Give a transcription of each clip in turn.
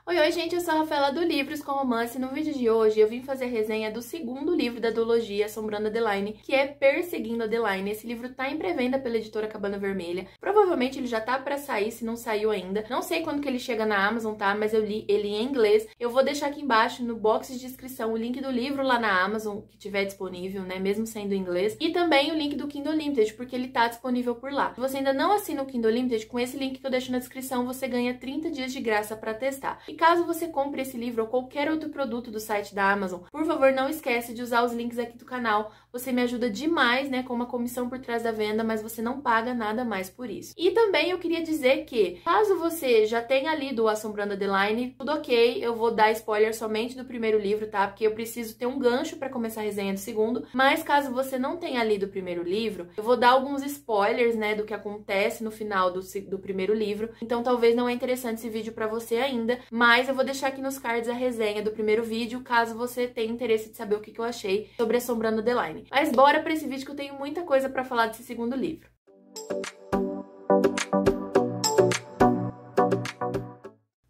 Oi, gente, eu sou a Rafaela do Livros com Romance e no vídeo de hoje eu vim fazer a resenha do segundo livro da duologia Assombrando Adeline, que é Perseguindo Adeline. Esse livro tá em pré-venda pela editora Cabana Vermelha. Provavelmente ele já tá pra sair, se não saiu ainda. Não sei quando que ele chega na Amazon, tá? Mas eu li ele em inglês. Eu vou deixar aqui embaixo no box de descrição o link do livro lá na Amazon, que tiver disponível, né? Mesmo sendo em inglês. E também o link do Kindle Unlimited, porque ele tá disponível por lá. Se você ainda não assina o Kindle Unlimited, com esse link que eu deixo na descrição, você ganha 30 dias de graça pra testar. E caso você compre esse livro ou qualquer outro produto do site da Amazon, por favor, não esquece de usar os links aqui do canal. Você me ajuda demais, né, com uma comissão por trás da venda, mas você não paga nada mais por isso. E também eu queria dizer que, caso você já tenha lido o Assombrando Adeline, tudo ok, eu vou dar spoiler somente do primeiro livro, tá? Porque eu preciso ter um gancho pra começar a resenha do segundo. Mas caso você não tenha lido o primeiro livro, eu vou dar alguns spoilers, né, do que acontece no final do primeiro livro. Então talvez não é interessante esse vídeo pra você ainda, mas eu vou deixar aqui nos cards a resenha do primeiro vídeo, caso você tenha interesse de saber o que eu achei sobre Assombrando Adeline. Mas bora pra esse vídeo que eu tenho muita coisa pra falar desse segundo livro.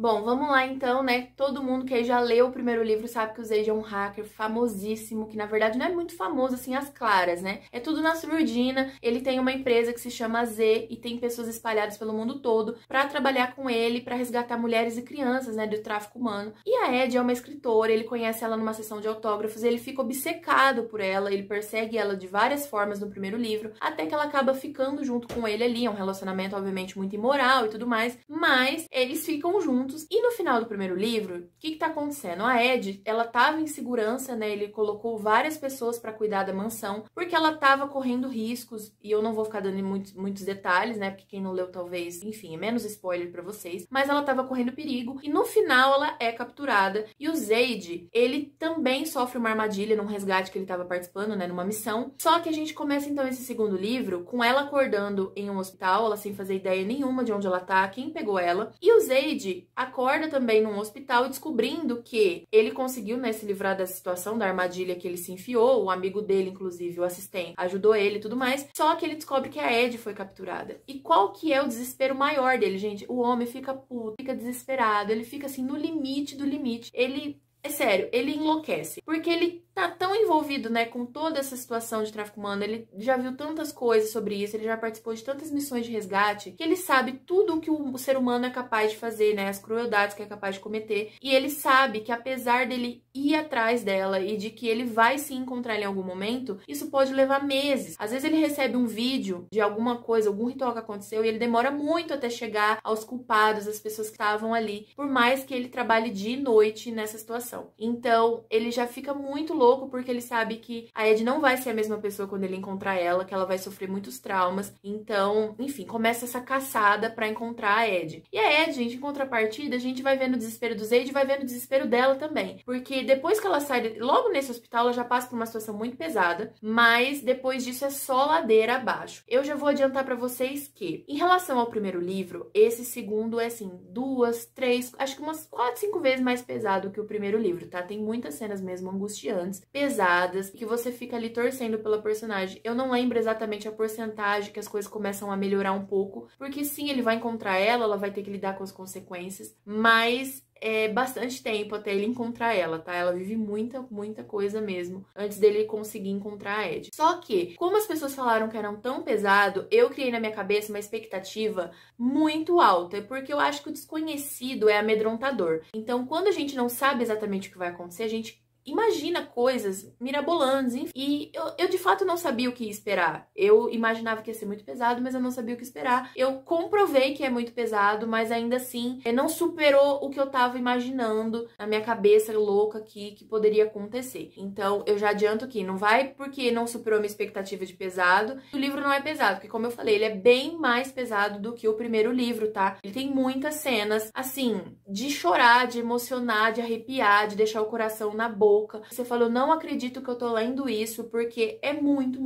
Bom, vamos lá então, né? Todo mundo que já leu o primeiro livro sabe que o Zade é um hacker famosíssimo, que na verdade não é muito famoso assim às claras, né? É tudo na surdina. Ele tem uma empresa que se chama Z e tem pessoas espalhadas pelo mundo todo pra trabalhar com ele, pra resgatar mulheres e crianças, né, do tráfico humano. E a Ed é uma escritora, ele conhece ela numa sessão de autógrafos, ele fica obcecado por ela, ele persegue ela de várias formas no primeiro livro, até que ela acaba ficando junto com ele ali. É um relacionamento obviamente muito imoral e tudo mais, mas eles ficam juntos. E no final do primeiro livro, o que tá acontecendo? A Ed, ela tava em segurança, né? Ele colocou várias pessoas pra cuidar da mansão, porque ela tava correndo riscos, e eu não vou ficar dando muitos detalhes, né? Porque quem não leu talvez, enfim, é menos spoiler pra vocês, mas ela tava correndo perigo, e no final ela é capturada. E o Zade, ele também sofre uma armadilha num resgate que ele tava participando, né? Numa missão. Só que a gente começa então esse segundo livro com ela acordando em um hospital, ela sem fazer ideia nenhuma de onde ela tá, quem pegou ela. E o Zade acorda também num hospital e descobrindo que ele conseguiu, né, se livrar da situação, da armadilha que ele se enfiou. O amigo dele, inclusive, o assistente, ajudou ele e tudo mais. Só que ele descobre que a Ed foi capturada. E qual que é o desespero maior dele, gente? O homem fica puto, fica desesperado, ele fica assim no limite do limite. Ele... É sério, ele enlouquece, porque ele tá tão envolvido, né, com toda essa situação de tráfico humano, ele já viu tantas coisas sobre isso, ele já participou de tantas missões de resgate, que ele sabe tudo o que o ser humano é capaz de fazer, né, as crueldades que é capaz de cometer, e ele sabe que apesar dele ir atrás dela e de que ele vai se encontrar ela em algum momento, isso pode levar meses. Às vezes ele recebe um vídeo de alguma coisa, algum ritual que aconteceu, e ele demora muito até chegar aos culpados, às pessoas que estavam ali, por mais que ele trabalhe dia e noite nessa situação. Então, ele já fica muito louco porque ele sabe que a Ed não vai ser a mesma pessoa quando ele encontrar ela, que ela vai sofrer muitos traumas. Então, enfim, começa essa caçada pra encontrar a Ed. E a Ed, gente, em contrapartida, a gente vai vendo o desespero do Zade e vai vendo o desespero dela também. Porque depois que ela sai, logo nesse hospital, ela já passa por uma situação muito pesada, mas depois disso é só ladeira abaixo. Eu já vou adiantar pra vocês que, em relação ao primeiro livro, esse segundo é assim, 2, 3, acho que umas 4, 5 vezes mais pesado que o primeiro livro, tá? Tem muitas cenas mesmo angustiantes, pesadas, que você fica ali torcendo pela personagem. Eu não lembro exatamente a porcentagem que as coisas começam a melhorar um pouco, porque sim, ele vai encontrar ela vai ter que lidar com as consequências, mas é bastante tempo até ele encontrar ela, tá? Ela vive muita coisa mesmo antes dele conseguir encontrar a Ed. Só que, como as pessoas falaram que eram tão pesado, eu criei na minha cabeça uma expectativa muito alta, porque eu acho que o desconhecido é amedrontador. Então, quando a gente não sabe exatamente o que vai acontecer, a gente imagina coisas mirabolantes, enfim. E eu de fato não sabia o que esperar. Eu imaginava que ia ser muito pesado, mas eu não sabia o que esperar. Eu comprovei que é muito pesado, mas ainda assim não superou o que eu tava imaginando na minha cabeça louca aqui que poderia acontecer. Então eu já adianto que não vai porque não superou a minha expectativa de pesado. O livro não é pesado, porque como eu falei, ele é bem mais pesado do que o primeiro livro, tá? Ele tem muitas cenas, assim, de chorar, de emocionar, de arrepiar, de deixar o coração na boca. Você fala, eu não acredito que eu tô lendo isso, porque é muito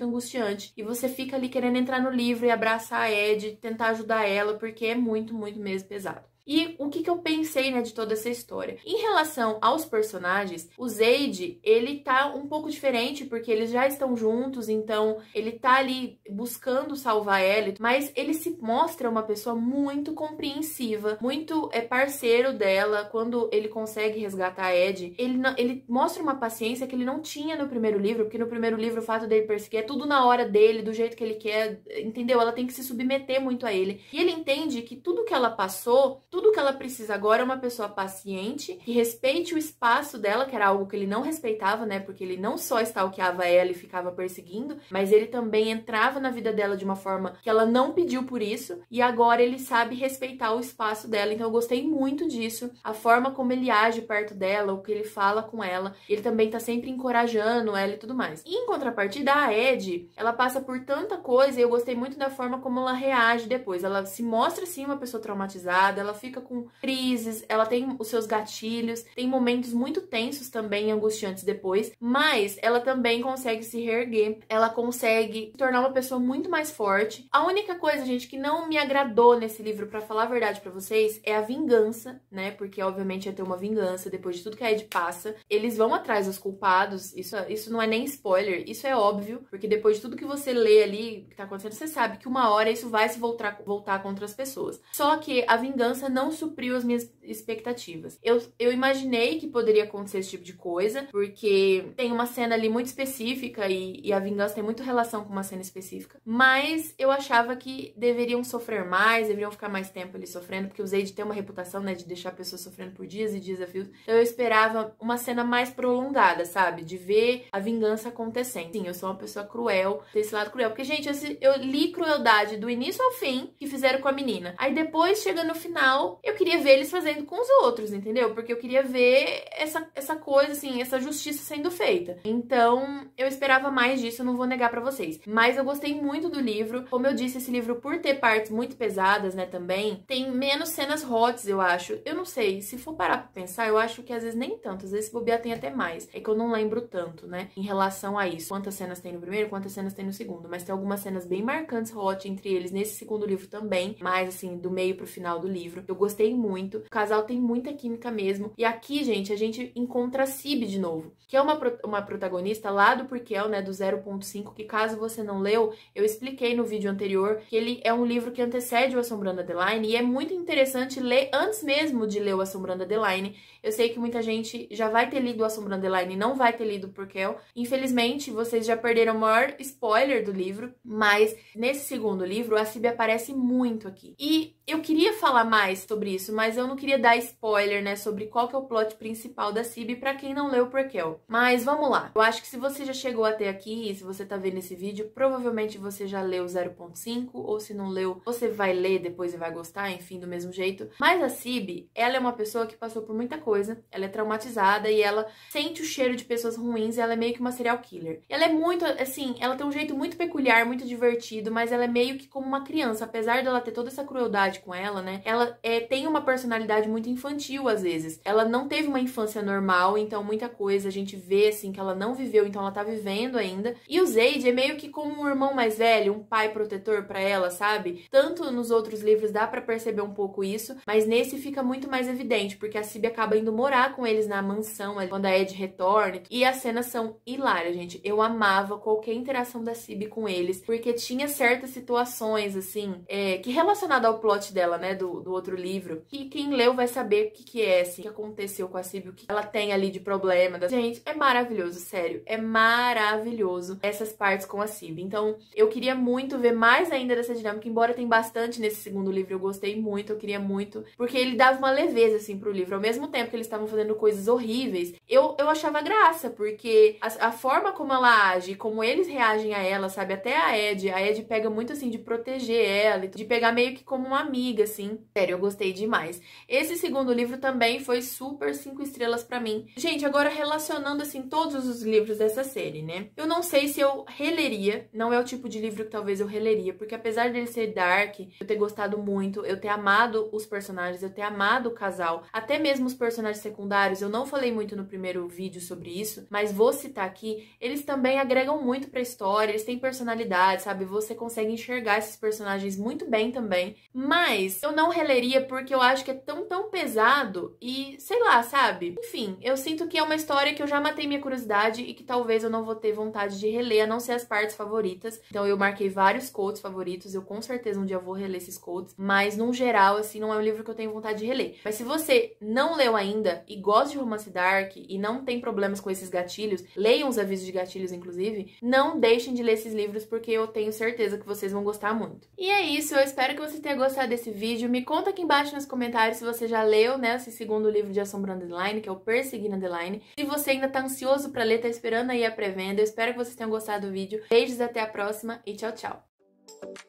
angustiante. E você fica ali querendo entrar no livro e abraçar a Ed, tentar ajudar ela, porque é muito mesmo pesado. E o que eu pensei, né, de toda essa história? Em relação aos personagens, o Zaid, ele tá um pouco diferente, porque eles já estão juntos, então ele tá ali buscando salvar ela, mas ele se mostra uma pessoa muito compreensiva, muito parceiro dela. Quando ele consegue resgatar a Ed, ele mostra uma paciência que ele não tinha no primeiro livro, porque no primeiro livro o fato dele perseguir é tudo na hora dele, do jeito que ele quer, entendeu? Ela tem que se submeter muito a ele. E ele entende que tudo que ela passou, tudo que ela precisa agora é uma pessoa paciente, que respeite o espaço dela, que era algo que ele não respeitava, né? Porque ele não só stalkeava ela e ficava perseguindo, mas ele também entrava na vida dela de uma forma que ela não pediu por isso, e agora ele sabe respeitar o espaço dela. Então eu gostei muito disso, a forma como ele age perto dela, o que ele fala com ela. Ele também tá sempre encorajando ela e tudo mais. E em contrapartida, a Ed, ela passa por tanta coisa e eu gostei muito da forma como ela reage depois. Ela se mostra, sim, uma pessoa traumatizada, ela fica com crises, ela tem os seus gatilhos, tem momentos muito tensos também, angustiantes depois, mas ela também consegue se reerguer, ela consegue se tornar uma pessoa muito mais forte. A única coisa, gente, que não me agradou nesse livro, pra falar a verdade pra vocês, é a vingança, né? Porque, obviamente, ia ter uma vingança depois de tudo que a Ed passa. Eles vão atrás dos culpados, isso não é nem spoiler, isso é óbvio, porque depois de tudo que você lê ali, que tá acontecendo, você sabe que uma hora isso vai se voltar contra as pessoas. Só que a vingança não supriu as minhas expectativas. Eu imaginei que poderia acontecer esse tipo de coisa, porque tem uma cena ali muito específica e a vingança tem muito relação com uma cena específica, mas eu achava que deveriam sofrer mais, deveriam ficar mais tempo ali sofrendo, porque o Zaid tem uma reputação, né, de deixar a pessoa sofrendo por dias e dias a fio. Então eu esperava uma cena mais prolongada, sabe? De ver a vingança acontecendo. Sim, eu sou uma pessoa cruel, desse lado cruel, porque, gente, eu li crueldade do início ao fim que fizeram com a menina. Aí depois, chega no final, eu queria ver eles fazendo com os outros, entendeu? Porque eu queria ver essa coisa, assim, essa justiça sendo feita. Então, eu esperava mais disso, eu não vou negar pra vocês. Mas eu gostei muito do livro. Como eu disse, esse livro, por ter partes muito pesadas, né, também, tem menos cenas hot, eu acho. Eu não sei, se for parar pra pensar, eu acho que às vezes nem tanto. Às vezes, se bobear, tem até mais. É que eu não lembro tanto, né, em relação a isso. Quantas cenas tem no primeiro, quantas cenas tem no segundo. Mas tem algumas cenas bem marcantes hot entre eles nesse segundo livro também. Mais, assim, do meio pro final do livro. Eu gostei muito. O casal tem muita química mesmo. E aqui, gente, a gente encontra a Cib de novo, que é uma protagonista lá do Purkel, né, do 0.5, que caso você não leu, eu expliquei no vídeo anterior que ele é um livro que antecede o Assombrando Adeline e é muito interessante ler antes mesmo de ler o Assombrando Adeline. Eu sei que muita gente já vai ter lido o Assombrando Adeline e não vai ter lido o Purkel. Infelizmente, vocês já perderam o maior spoiler do livro, mas nesse segundo livro, a Cib aparece muito aqui. E eu queria falar mais sobre isso, mas eu não queria dar spoiler, né, sobre qual que é o plot principal da Cib pra quem não leu o Purkel. Mas vamos lá. Eu acho que se você já chegou até aqui, se você tá vendo esse vídeo, provavelmente você já leu 0.5, ou se não leu, você vai ler depois e vai gostar, enfim, do mesmo jeito. Mas a Cib, ela é uma pessoa que passou por muita coisa, ela é traumatizada e ela sente o cheiro de pessoas ruins e ela é meio que uma serial killer. Ela é muito, assim, ela tem um jeito muito peculiar, muito divertido, mas ela é meio que como uma criança, apesar dela ter toda essa crueldade com ela, né? Ela tem uma personalidade muito infantil às vezes. Ela não teve uma infância normal, então muita coisa a gente vê, assim, que ela não viveu, então ela tá vivendo ainda. E o Zaid é meio que como um irmão mais velho, um pai protetor pra ela, sabe? Tanto nos outros livros dá pra perceber um pouco isso, mas nesse fica muito mais evidente, porque a Cib acaba indo morar com eles na mansão, quando a Ed retorna, e as cenas são hilárias, gente. Eu amava qualquer interação da Cib com eles, porque tinha certas situações, assim, que relacionado ao plot dela, né, do outro livro, que quem leu vai saber o que é, assim, o que aconteceu com a Cib, o que ela tem ali de problema. Gente, é maravilhoso, sério, é maravilhoso essas partes com a Cib. Então, eu queria muito ver mais ainda dessa dinâmica, embora tem bastante nesse segundo livro, eu gostei muito, eu queria muito, porque ele dava uma leveza, assim, pro livro. Ao mesmo tempo que eles estavam fazendo coisas horríveis, eu achava graça, porque a forma como ela age, como eles reagem a ela, sabe? Até a Ed pega muito, assim, de proteger ela, de pegar meio que como uma amiga, assim. Sério, eu gostei demais. Esse segundo livro também foi super 5 estrelas pra mim. Gente, agora relacionando, assim, todos os livros dessa série, né? Eu não sei se eu releria, não é o tipo de livro que talvez eu releria, porque apesar dele ser dark, eu ter gostado muito, eu ter amado os personagens, eu ter amado o casal, até mesmo os personagens secundários, eu não falei muito no primeiro vídeo sobre isso, mas vou citar aqui, eles também agregam muito pra história, eles têm personalidade, sabe? Você consegue enxergar esses personagens muito bem também, mas eu não releria leria porque eu acho que é tão pesado e, sei lá, sabe? Enfim, eu sinto que é uma história que eu já matei minha curiosidade e que talvez eu não vou ter vontade de reler, a não ser as partes favoritas. Então eu marquei vários quotes favoritos, eu com certeza um dia vou reler esses quotes, mas no geral, assim, não é um livro que eu tenho vontade de reler. Mas se você não leu ainda e gosta de romance dark e não tem problemas com esses gatilhos, leiam os avisos de gatilhos, inclusive, não deixem de ler esses livros porque eu tenho certeza que vocês vão gostar muito. E é isso, eu espero que você tenha gostado desse vídeo. Me conta aqui embaixo nos comentários se você já leu, né, esse segundo livro de Assombrando Underline, que é o Perseguindo Underline. Se você ainda tá ansioso pra ler, tá esperando aí a pré-venda. Eu espero que vocês tenham gostado do vídeo. Beijos, até a próxima e tchau, tchau!